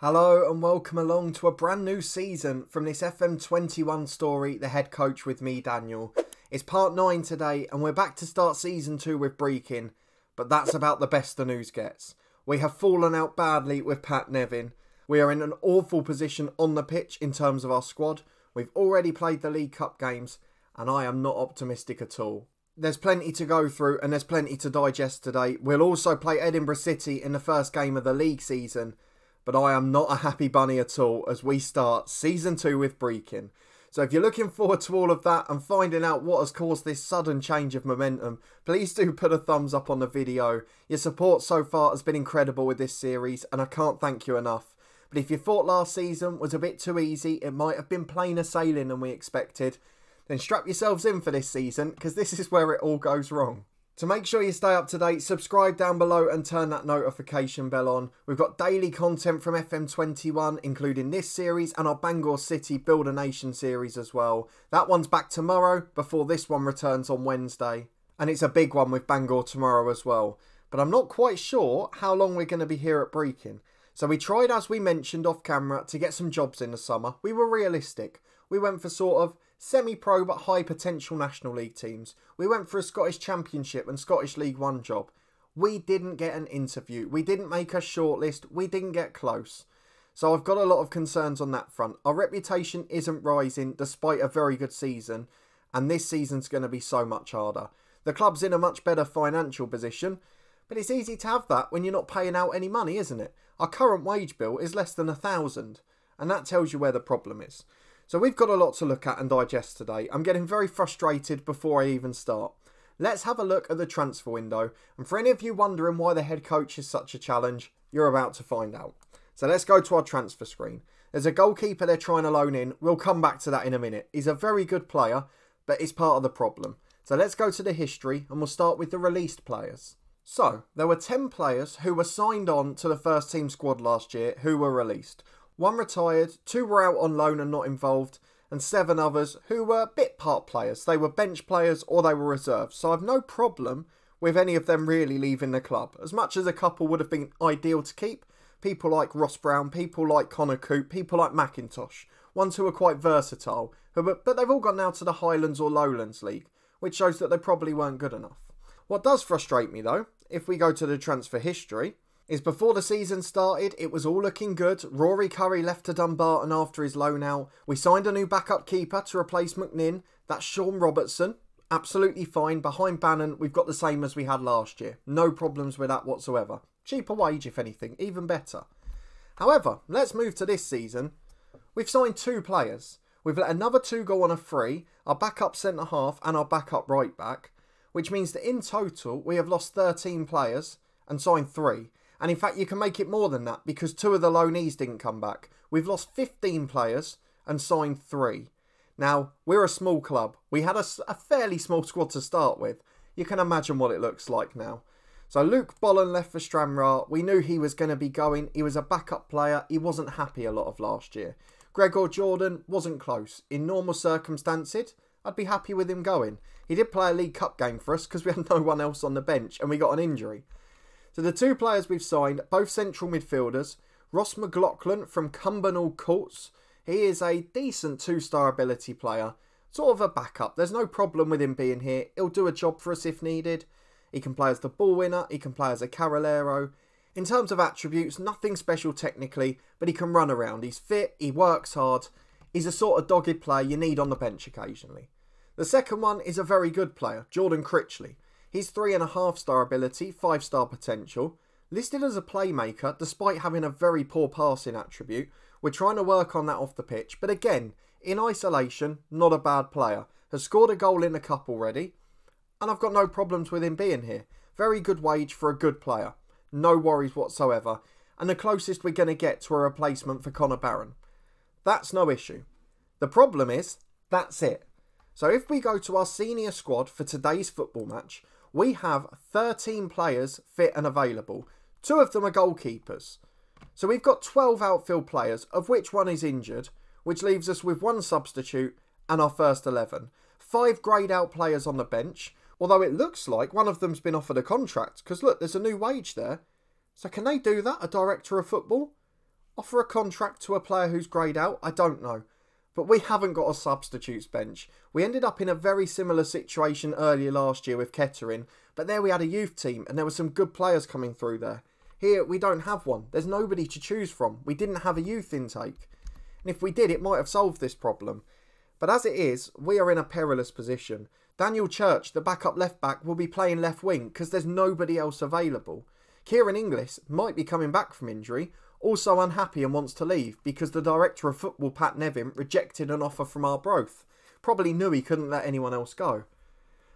Hello and welcome along to a brand new season from this FM21 story, The Head Coach with me, Daniel. It's part 9 today and we're back to start season 2 with Brechin, but that's about the best the news gets. We have fallen out badly with Pat Nevin. We are in an awful position on the pitch in terms of our squad. We've already played the League Cup games and I am not optimistic at all. There's plenty to go through and there's plenty to digest today. We'll also play Edinburgh City in the first game of the league season. But I am not a happy bunny at all as we start Season 2 with Brechin. So if you're looking forward to all of that and finding out what has caused this sudden change of momentum, please do put a thumbs up on the video. Your support so far has been incredible with this series and I can't thank you enough. But if you thought last season was a bit too easy, it might have been plainer sailing than we expected, then strap yourselves in for this season because this is where it all goes wrong. To make sure you stay up to date, subscribe down below and turn that notification bell on. We've got daily content from FM21, including this series and our Bangor City Build a Nation series as well. That one's back tomorrow before this one returns on Wednesday. And it's a big one with Bangor tomorrow as well. But I'm not quite sure how long we're going to be here at Brechin. So we tried, as we mentioned off camera, to get some jobs in the summer. We were realistic. We went for sort of semi-pro but high potential National League teams. We went for a Scottish Championship and Scottish League One job. We didn't get an interview. We didn't make a shortlist. We didn't get close. So I've got a lot of concerns on that front. Our reputation isn't rising despite a very good season. And this season's going to be so much harder. The club's in a much better financial position. But it's easy to have that when you're not paying out any money, isn't it? Our current wage bill is less than £1,000. And that tells you where the problem is. So we've got a lot to look at and digest today. I'm getting very frustrated before I even start. Let's have a look at the transfer window. And for any of you wondering why the head coach is such a challenge, you're about to find out. So let's go to our transfer screen. There's a goalkeeper they're trying to loan in. We'll come back to that in a minute. He's a very good player, but it's part of the problem. So let's go to the history and we'll start with the released players. So there were 10 players who were signed on to the first team squad last year who were released. 1 retired, 2 were out on loan and not involved, and 7 others who were bit part players. They were bench players or they were reserves. So I've no problem with any of them really leaving the club. As much as a couple would have been ideal to keep, people like Ross Brown, people like Connor Coop, people like McIntosh, ones who are quite versatile, but they've all gone now to the Highlands or Lowlands League, which shows that they probably weren't good enough. What does frustrate me though, if we go to the transfer history, is before the season started, it was all looking good. Rory Curry left to Dumbarton after his loan out. We signed a new backup keeper to replace McNinn. That's Sean Robertson. Absolutely fine. Behind Bannon, we've got the same as we had last year. No problems with that whatsoever. Cheaper wage, if anything. Even better. However, let's move to this season. We've signed 2 players. We've let another 2 go on a free. Our backup centre-half and our backup right-back. Which means that in total, we have lost 13 players and signed 3. And in fact, you can make it more than that because 2 of the loanees didn't come back. We've lost 15 players and signed 3. Now, we're a small club. We had a fairly small squad to start with. You can imagine what it looks like now. So Luke Bollen left for Stranraer. We knew he was going to be going. He was a backup player. He wasn't happy a lot of last year. Gregor Jordan wasn't close. In normal circumstances, I'd be happy with him going. He did play a League Cup game for us because we had no one else on the bench and we got an injury. So the 2 players we've signed, both central midfielders. Ross McLaughlin from Cumbernauld Courts. He is a decent 2-star ability player. Sort of a backup. There's no problem with him being here. He'll do a job for us if needed. He can play as the ball winner. He can play as a carrilero. In terms of attributes, nothing special technically, but he can run around. He's fit. He works hard. He's a sort of dogged player you need on the bench occasionally. The second one is a very good player, Jordan Critchley. He's 3.5-star ability, 5-star potential. Listed as a playmaker, despite having a very poor passing attribute. We're trying to work on that off the pitch. But again, in isolation, not a bad player. Has scored a goal in the cup already. And I've got no problems with him being here. Very good wage for a good player. No worries whatsoever. And the closest we're going to get to a replacement for Connor Barron. That's no issue. The problem is, that's it. So if we go to our senior squad for today's football match, we have 13 players fit and available. 2 of them are goalkeepers. So we've got 12 outfield players, of which 1 is injured, which leaves us with 1 substitute and our first 11. 5 greyed out players on the bench, although it looks like one of them's been offered a contract, because look, there's a new wage there. So can they do that, a director of football? Offer a contract to a player who's greyed out? I don't know. But we haven't got a substitutes bench. We ended up in a very similar situation earlier last year with Kettering, but there we had a youth team and there were some good players coming through there. Here we don't have one. There's nobody to choose from. We didn't have a youth intake. And if we did, it might have solved this problem. But as it is, we are in a perilous position. Daniel Church, the backup left back, will be playing left wing because there's nobody else available. Kieran Inglis might be coming back from injury, also unhappy and wants to leave because the director of football, Pat Nevin, rejected an offer from Arbroath. Probably knew he couldn't let anyone else go.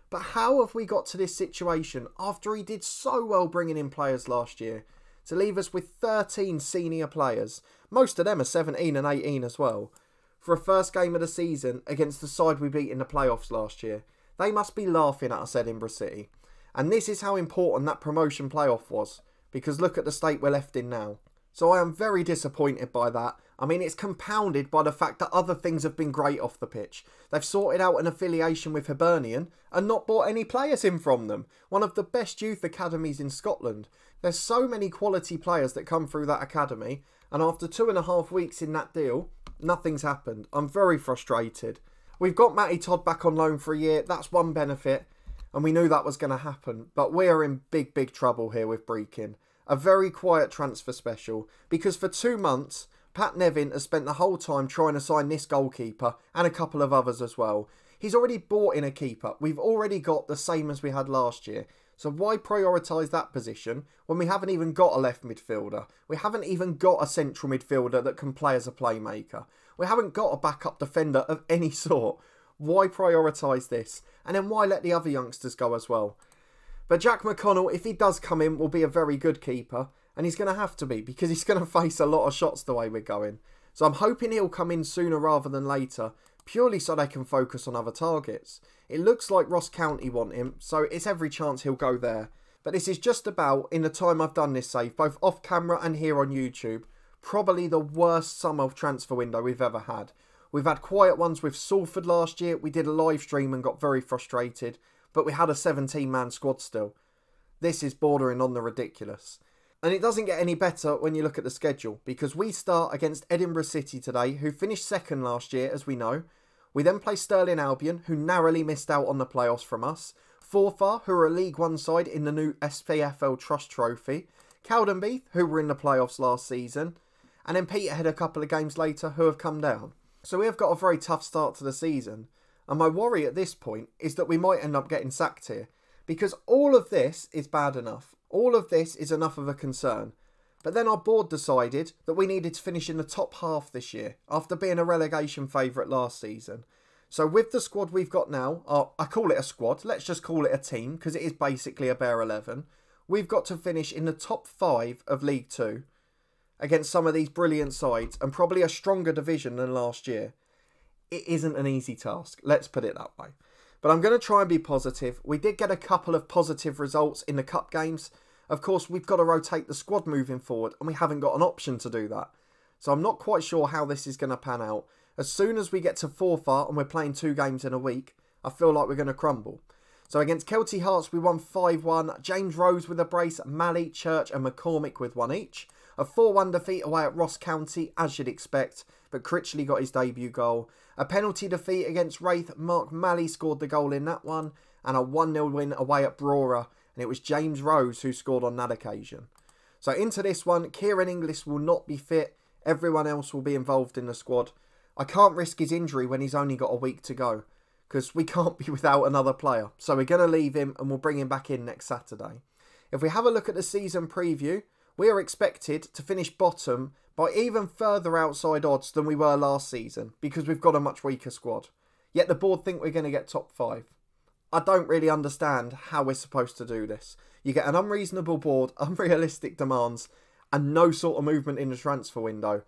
But how have we got to this situation after he did so well bringing in players last year to leave us with 13 senior players? Most of them are 17 and 18 as well. For a first game of the season against the side we beat in the playoffs last year. They must be laughing at us, Edinburgh City. And this is how important that promotion playoff was, because look at the state we're left in now. So I am very disappointed by that. I mean, it's compounded by the fact that other things have been great off the pitch. They've sorted out an affiliation with Hibernian and not bought any players in from them. One of the best youth academies in Scotland. There's so many quality players that come through that academy, and after 2.5 weeks in that deal, nothing's happened. I'm very frustrated. We've got Matty Todd back on loan for a year. That's one benefit, and we knew that was going to happen. But we're in big, big trouble here with Brechin. A very quiet transfer special, because for 2 months, Pat Nevin has spent the whole time trying to sign this goalkeeper and a couple of others as well. He's already bought in a keeper. We've already got the same as we had last year. So why prioritise that position when we haven't even got a left midfielder? We haven't even got a central midfielder that can play as a playmaker. We haven't got a backup defender of any sort. Why prioritise this? And then why let the other youngsters go as well? But Jack McConnell, if he does come in, will be a very good keeper. And he's going to have to be, because he's going to face a lot of shots the way we're going. So I'm hoping he'll come in sooner rather than later, purely so they can focus on other targets. It looks like Ross County want him, so it's every chance he'll go there. But this is just about, in the time I've done this save, both off camera and here on YouTube, probably the worst summer transfer window we've ever had. We've had quiet ones with Salford last year. We did a live stream and got very frustrated, but we had a 17-man squad still. This is bordering on the ridiculous. And it doesn't get any better when you look at the schedule, because we start against Edinburgh City today, who finished second last year, as we know. We then play Stirling Albion, who narrowly missed out on the playoffs from us. Forfar, who are a League One side in the new SPFL Trust Trophy. Cowdenbeath, who were in the playoffs last season. And then Peterhead a couple of games later, who have come down. So we have got a very tough start to the season. And my worry at this point is that we might end up getting sacked here. Because all of this is bad enough. All of this is enough of a concern. But then our board decided that we needed to finish in the top half this year, after being a relegation favourite last season. So with the squad we've got now, I call it a squad, let's just call it a team, because it is basically a bare 11. We've got to finish in the top 5 of League 2 against some of these brilliant sides, and probably a stronger division than last year. It isn't an easy task, let's put it that way. But I'm going to try and be positive. We did get a couple of positive results in the cup games. Of course, we've got to rotate the squad moving forward, and we haven't got an option to do that. So I'm not quite sure how this is going to pan out. As soon as we get to Forfar and we're playing 2 games in a week, I feel like we're going to crumble. So against Kelty Hearts, we won 5-1. James Rose with a brace, Malley, Church and McCormick with 1 each. A 4-1 defeat away at Ross County, as you'd expect, but Critchley got his debut goal. A penalty defeat against Wraith, Mark Malley scored the goal in that one. And a 1-0 win away at Brora, and it was James Rose who scored on that occasion. So into this one, Kieran Inglis will not be fit. Everyone else will be involved in the squad. I can't risk his injury when he's only got a week to go, because we can't be without another player. So we're going to leave him and we'll bring him back in next Saturday. If we have a look at the season preview, we are expected to finish bottom by even further outside odds than we were last season, because we've got a much weaker squad. Yet the board think we're going to get top 5. I don't really understand how we're supposed to do this. You get an unreasonable board, unrealistic demands, and no sort of movement in the transfer window.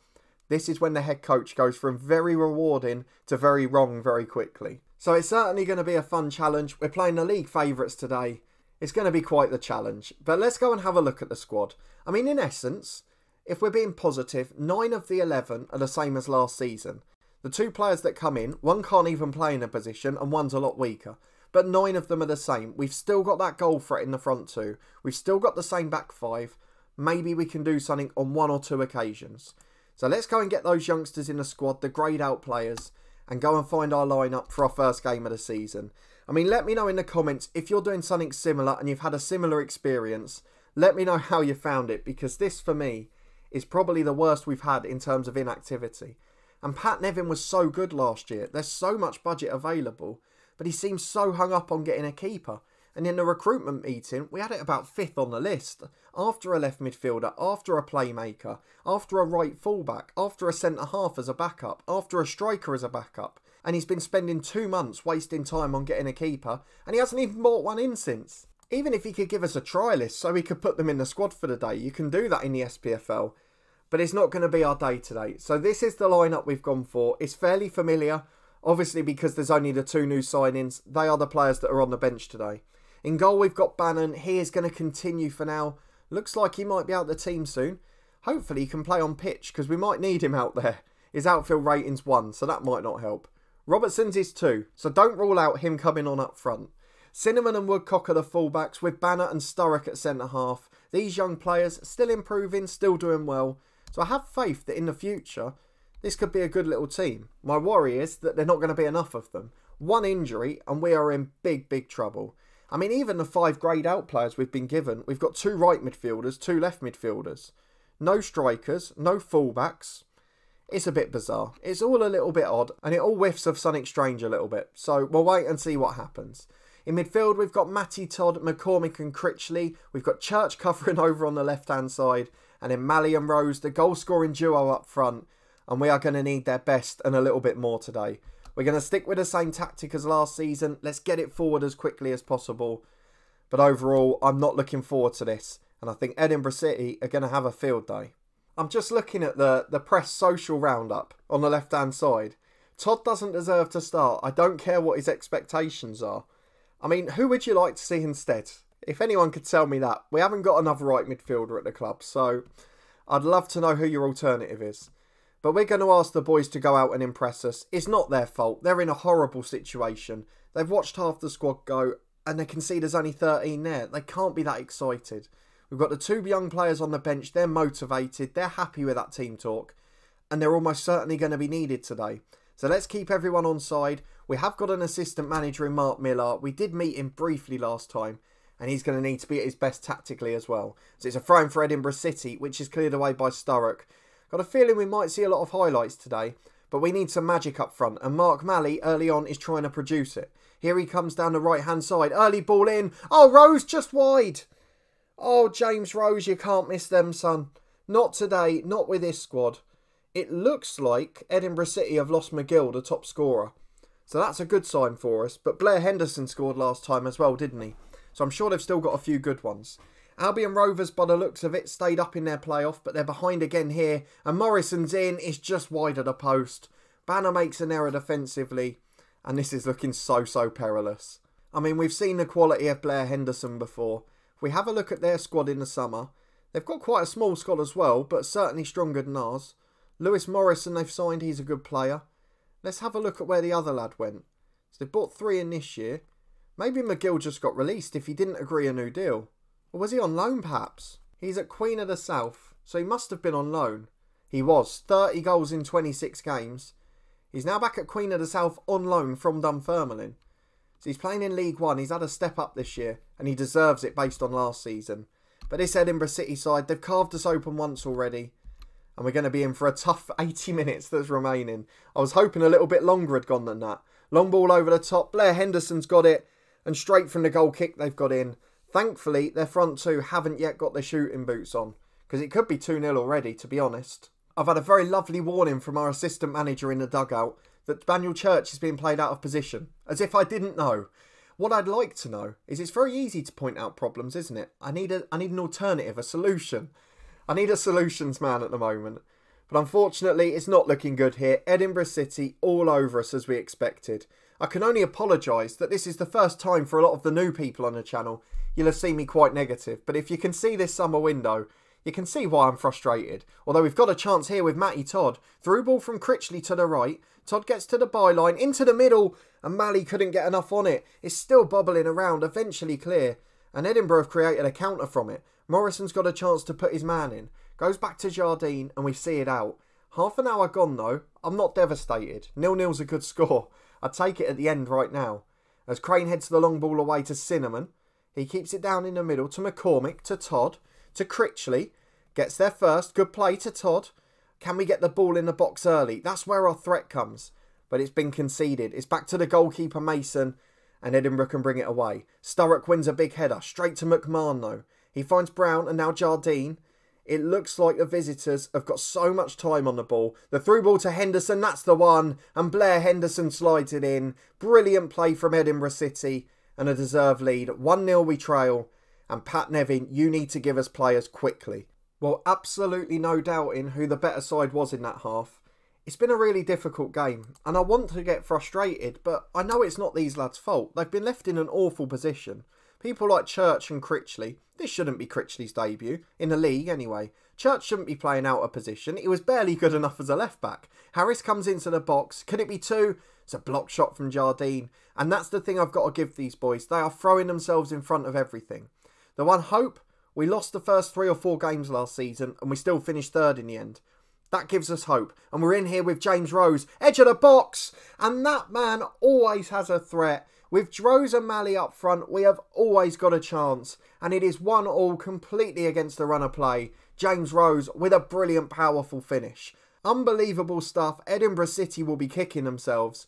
This is when the head coach goes from very rewarding to very wrong very quickly. So it's certainly going to be a fun challenge. We're playing the league favourites today. It's going to be quite the challenge. But let's go and have a look at the squad. I mean, in essence, if we're being positive, 9 of the 11 are the same as last season. The 2 players that come in, one can't even play in a position and one's a lot weaker. But 9 of them are the same. We've still got that goal threat in the front 2. We've still got the same back 5. Maybe we can do something on 1 or 2 occasions. So let's go and get those youngsters in the squad, the greyed out players, and go and find our lineup for our first game of the season. I mean, let me know in the comments if you're doing something similar and you've had a similar experience. Let me know how you found it, because this, for me, is probably the worst we've had in terms of inactivity. And Pat Nevin was so good last year. There's so much budget available, but he seems so hung up on getting a keeper. And in the recruitment meeting, we had it about 5th on the list. After a left midfielder, after a playmaker, after a right fullback, after a centre-half as a backup, after a striker as a backup. And he's been spending 2 months wasting time on getting a keeper, and he hasn't even bought one in since. Even if he could give us a try list so he could put them in the squad for the day, you can do that in the SPFL. But it's not going to be our day today. So this is the lineup we've gone for. It's fairly familiar, obviously because there's only the 2 new signings. They are the players that are on the bench today. In goal, we've got Bannon. He is going to continue for now. Looks like he might be out of the team soon. Hopefully he can play on pitch, because we might need him out there. His outfield rating's 1, so that might not help. Robertson's is 2, so don't rule out him coming on up front. Cinnamon and Woodcock are the fullbacks, with Banner and Sturrock at centre-half. These young players, still improving, still doing well. So I have faith that in the future, this could be a good little team. My worry is that there's not going to be enough of them. 1 injury and we are in big, big trouble. I mean, even the 5 greyed out players we've been given, we've got 2 right midfielders, 2 left midfielders. No strikers, no fullbacks. It's a bit bizarre. It's all a little bit odd, and it all whiffs of something strange a little bit. So we'll wait and see what happens. In midfield, we've got Matty, Todd, McCormick and Critchley. We've got Church covering over on the left-hand side. And then Malley and Rose, the goal-scoring duo up front. And we are going to need their best and a little bit more today. We're going to stick with the same tactic as last season. Let's get it forward as quickly as possible. But overall, I'm not looking forward to this. And I think Edinburgh City are going to have a field day. I'm just looking at the press social roundup on the left-hand side. Todd doesn't deserve to start. I don't care what his expectations are. I mean, who would you like to see instead? If anyone could tell me that. We haven't got another right midfielder at the club, so I'd love to know who your alternative is. But we're going to ask the boys to go out and impress us. It's not their fault. They're in a horrible situation. They've watched half the squad go, and they can see there's only 13 there. They can't be that excited. We've got the 2 young players on the bench. They're motivated. They're happy with that team talk. And they're almost certainly going to be needed today. So let's keep everyone on side. We have got an assistant manager in Mark Miller. We did meet him briefly last time. And he's going to need to be at his best tactically as well. So it's a throw-in for Edinburgh City, which is cleared away by Sturrock. Got a feeling we might see a lot of highlights today. But we need some magic up front. And Mark Malley early on is trying to produce it. Here he comes down the right-hand side. Early ball in. Oh, Rose just wide. Oh, James Rose, you can't miss them, son. Not today, not with this squad. It looks like Edinburgh City have lost McGill, the top scorer. So that's a good sign for us. But Blair Henderson scored last time as well, didn't he? So I'm sure they've still got a few good ones. Albion Rovers, by the looks of it, stayed up in their playoff, but they're behind again here. And Morrison's in, is just wide of the post. Banner makes an error defensively. And this is looking so perilous. I mean, we've seen the quality of Blair Henderson before. If we have a look at their squad in the summer, they've got quite a small squad as well, but certainly stronger than ours. Lewis Morrison they've signed, he's a good player. Let's have a look at where the other lad went. So they've bought 3 in this year. Maybe McGill just got released if he didn't agree a new deal. Or was he on loan perhaps? He's at Queen of the South, so he must have been on loan. He was. 30 goals in 26 games. He's now back at Queen of the South on loan from Dunfermline. So he's playing in League One. He's had a step up this year, and he deserves it based on last season. But this Edinburgh City side, they've carved us open once already. And we're going to be in for a tough 80 minutes that's remaining. I was hoping a little bit longer had gone than that. Long ball over the top. Blair Henderson's got it. And straight from the goal kick they've got in. Thankfully, their front 2 haven't yet got their shooting boots on. Because it could be 2-0 already, to be honest. I've had a very lovely warning from our assistant manager in the dugout that Daniel Church is being played out of position. As if I didn't know. What I'd like to know is it's very easy to point out problems, isn't it? I need an alternative, a solution. I need a solutions man at the moment. But unfortunately, it's not looking good here. Edinburgh City all over us as we expected. I can only apologise that this is the first time for a lot of the new people on the channel. You'll have seen me quite negative. But if you can see this summer window, you can see why I'm frustrated. Although we've got a chance here with Matty Todd. Through ball from Critchley to the right. Todd gets to the byline, into the middle. And Malley couldn't get enough on it. It's still bobbling around, eventually clear. And Edinburgh have created a counter from it. Morrison's got a chance to put his man in. Goes back to Jardine and we see it out. Half an hour gone though, I'm not devastated. 0-0's a good score. I'd take it at the end right now. As Crane heads the long ball away to Cinnamon, he keeps it down in the middle to McCormick, to Todd, to Critchley. Gets there first, good play to Todd. Can we get the ball in the box early? That's where our threat comes. But it's been conceded. It's back to the goalkeeper Mason, and Edinburgh can bring it away. Sturrock wins a big header, straight to McMahon though. He finds Brown and now Jardine. It looks like the visitors have got so much time on the ball. The through ball to Henderson, that's the one. And Blair Henderson slides it in. Brilliant play from Edinburgh City and a deserved lead. 1-0 we trail. And Pat Nevin, you need to give us players quickly. Well, absolutely no doubting who the better side was in that half. It's been a really difficult game, and I want to get frustrated, but I know it's not these lads' fault. They've been left in an awful position. People like Church and Critchley, this shouldn't be Critchley's debut, in the league anyway. Church shouldn't be playing out of position, he was barely good enough as a left-back. Harris comes into the box, could it be two? It's a block shot from Jardine, and that's the thing I've got to give these boys. They are throwing themselves in front of everything. The one hope, we lost the first 3 or 4 games last season, and we still finished third in the end. That gives us hope. And we're in here with James Rose, edge of the box. And that man always has a threat. With Rose and Malley up front, we have always got a chance. And it is 1-1 completely against the run of play. James Rose with a brilliant, powerful finish. Unbelievable stuff. Edinburgh City will be kicking themselves.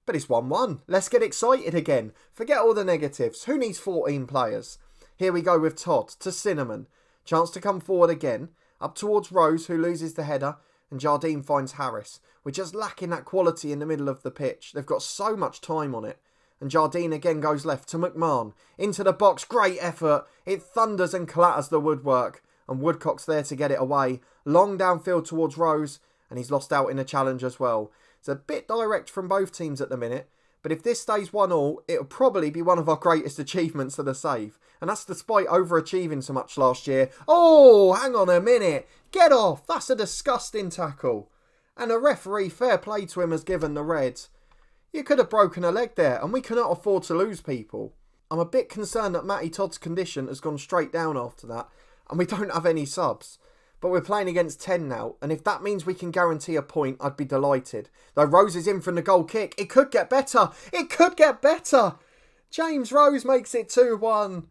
But it's 1-1. Let's get excited again. Forget all the negatives. Who needs 14 players? Here we go with Todd to Cinnamon. Chance to come forward again. Up towards Rose, who loses the header, and Jardine finds Harris. We're just lacking that quality in the middle of the pitch. They've got so much time on it. And Jardine again goes left to McMahon. Into the box, great effort. It thunders and clatters the woodwork. And Woodcock's there to get it away. Long downfield towards Rose, and he's lost out in a challenge as well. It's a bit direct from both teams at the minute. But if this stays 1-1, it'll probably be one of our greatest achievements of the save. And that's despite overachieving so much last year. Oh, hang on a minute. Get off. That's a disgusting tackle. And the referee, fair play to him, has given the red. You could have broken a leg there, and we cannot afford to lose people. I'm a bit concerned that Matty Todd's condition has gone straight down after that, and we don't have any subs. But we're playing against 10 now, and if that means we can guarantee a point, I'd be delighted. Though Rose is in from the goal kick, it could get better. It could get better. James Rose makes it 2-1.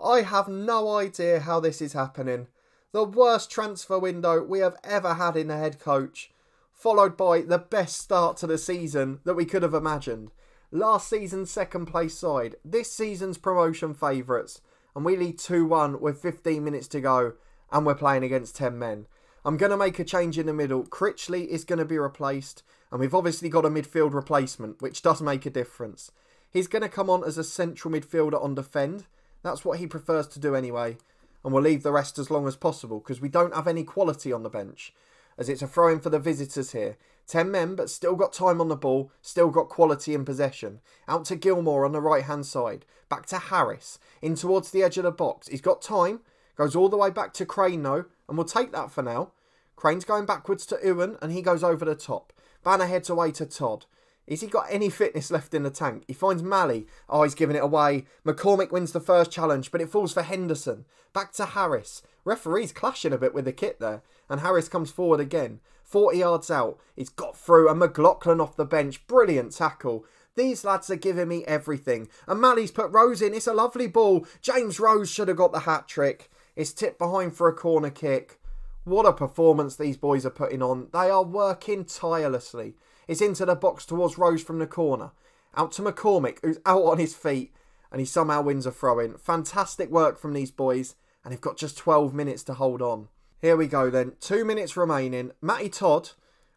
I have no idea how this is happening. The worst transfer window we have ever had in the head coach, followed by the best start to the season that we could have imagined. Last season's second place side, this season's promotion favourites, and we lead 2-1 with 15 minutes to go. And we're playing against 10 men. I'm going to make a change in the middle. Critchley is going to be replaced. And we've obviously got a midfield replacement, which does make a difference. He's going to come on as a central midfielder on defend. That's what he prefers to do anyway. And we'll leave the rest as long as possible, because we don't have any quality on the bench. As it's a throw-in for the visitors here. 10 men, but still got time on the ball. Still got quality in possession. Out to Gilmore on the right-hand side. Back to Harris. In towards the edge of the box. He's got time. Goes all the way back to Crane though, and we'll take that for now. Crane's going backwards to Ewan, and he goes over the top. Banner heads away to Todd. Has he got any fitness left in the tank? He finds Malley. Oh, he's giving it away. McCormick wins the first challenge, but it falls for Henderson. Back to Harris. Referee's clashing a bit with the kit there, and Harris comes forward again. 40 yards out. He's got through, and McLaughlin off the bench. Brilliant tackle. These lads are giving me everything. And Malley's put Rose in. It's a lovely ball. James Rose should have got the hat-trick. It's tipped behind for a corner kick. What a performance these boys are putting on. They are working tirelessly. It's into the box towards Rose from the corner. Out to McCormick, who's out on his feet. And he somehow wins a throw-in. Fantastic work from these boys. And they've got just 12 minutes to hold on. Here we go then. 2 minutes remaining. Matty Todd.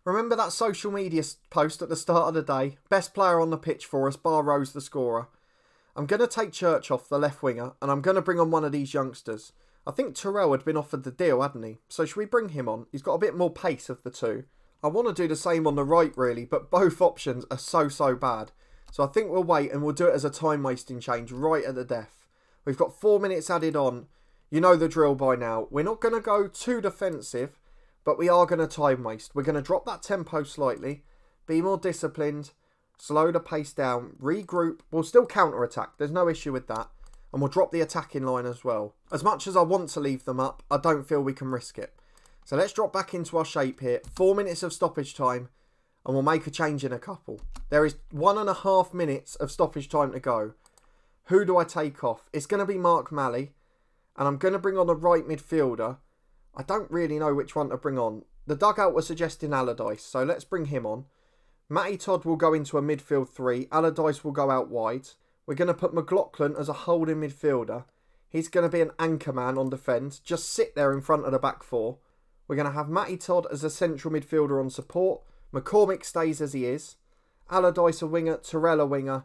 Remember that social media post at the start of the day? Best player on the pitch for us, bar Rose the scorer. I'm going to take Church off, the left winger. And I'm going to bring on one of these youngsters. I think Terrell had been offered the deal, hadn't he? So should we bring him on? He's got a bit more pace of the two. I want to do the same on the right, really, but both options are so bad. So I think we'll wait and we'll do it as a time-wasting change right at the death. We've got 4 minutes added on. You know the drill by now. We're not going to go too defensive, but we are going to time waste. We're going to drop that tempo slightly, be more disciplined, slow the pace down, regroup. We'll still counter-attack. There's no issue with that. And we'll drop the attacking line as well. As much as I want to leave them up, I don't feel we can risk it. So let's drop back into our shape here. 4 minutes of stoppage time, and we'll make a change in a couple. There is 1.5 minutes of stoppage time to go. Who do I take off? It's going to be Mark Malley, and I'm going to bring on a right midfielder. I don't really know which one to bring on. The dugout was suggesting Allardyce, so let's bring him on. Matty Todd will go into a midfield 3. Allardyce will go out wide. We're going to put McLaughlin as a holding midfielder. He's going to be an anchor man on defence. Just sit there in front of the back 4. We're going to have Matty Todd as a central midfielder on support. McCormick stays as he is. Allardyce a winger, Terrell a winger,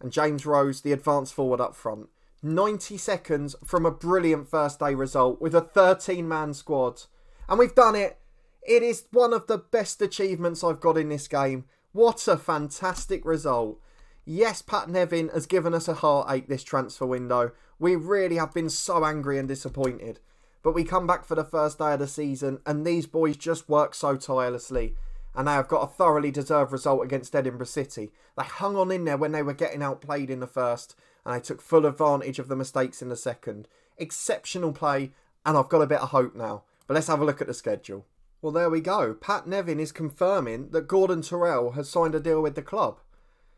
and James Rose the advanced forward up front. 90 seconds from a brilliant first day result with a 13-man squad. And we've done it. It is one of the best achievements I've got in this game. What a fantastic result. Yes, Pat Nevin has given us a heartache this transfer window. We really have been so angry and disappointed. But we come back for the first day of the season and these boys just work so tirelessly. And they have got a thoroughly deserved result against Edinburgh City. They hung on in there when they were getting outplayed in the first. And they took full advantage of the mistakes in the second. Exceptional play, and I've got a bit of hope now. But let's have a look at the schedule. Well, there we go. Pat Nevin is confirming that Gordon Terrell has signed a deal with the club.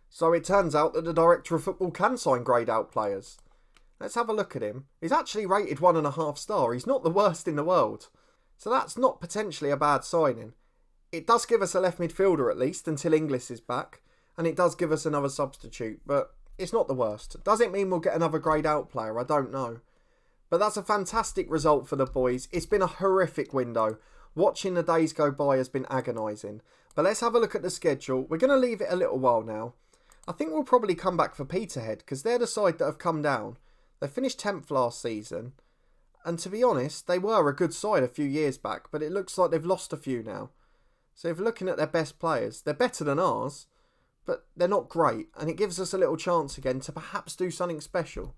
So it turns out that the director of football can sign greyed out players. Let's have a look at him. He's actually rated 1.5 star. He's not the worst in the world. So that's not potentially a bad signing. It does give us a left midfielder at least until Inglis is back. And it does give us another substitute. But it's not the worst. Does it mean we'll get another greyed out player? I don't know. But that's a fantastic result for the boys. It's been a horrific window. Watching the days go by has been agonising. But let's have a look at the schedule. We're going to leave it a little while now. I think we'll probably come back for Peterhead because they're the side that have come down. They finished 10th last season. And to be honest, they were a good side a few years back. But it looks like they've lost a few now. So if we're looking at their best players, they're better than ours. But they're not great. And it gives us a little chance again to perhaps do something special.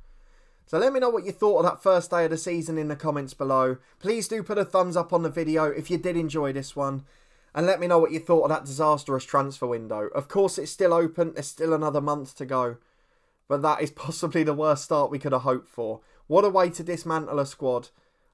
So let me know what you thought of that first day of the season in the comments below. Please do put a thumbs up on the video if you did enjoy this one. And let me know what you thought of that disastrous transfer window. Of course, it's still open. There's still another month to go. But that is possibly the worst start we could have hoped for. What a way to dismantle a squad.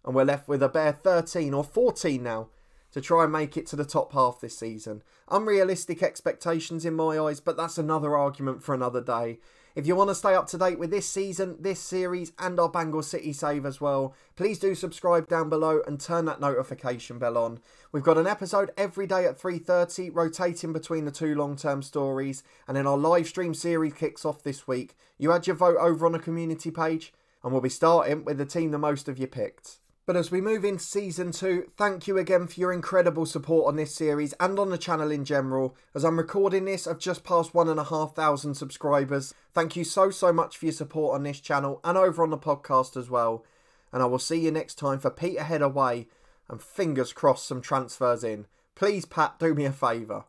And we're left with a bare 13 or 14 now to try and make it to the top half this season. Unrealistic expectations in my eyes, but that's another argument for another day. If you want to stay up to date with this season, this series and our Bangor City save as well, please do subscribe down below and turn that notification bell on. We've got an episode every day at 3:30, rotating between the 2 long-term stories, and then our live stream series kicks off this week. You had your vote over on the community page, and we'll be starting with the team the most of you picked. But as we move into Season 2, thank you again for your incredible support on this series and on the channel in general. As I'm recording this, I've just passed 1,500 subscribers. Thank you so much for your support on this channel and over on the podcast as well. And I will see you next time for Peterhead away and fingers crossed some transfers in. Please, Pat, do me a favour.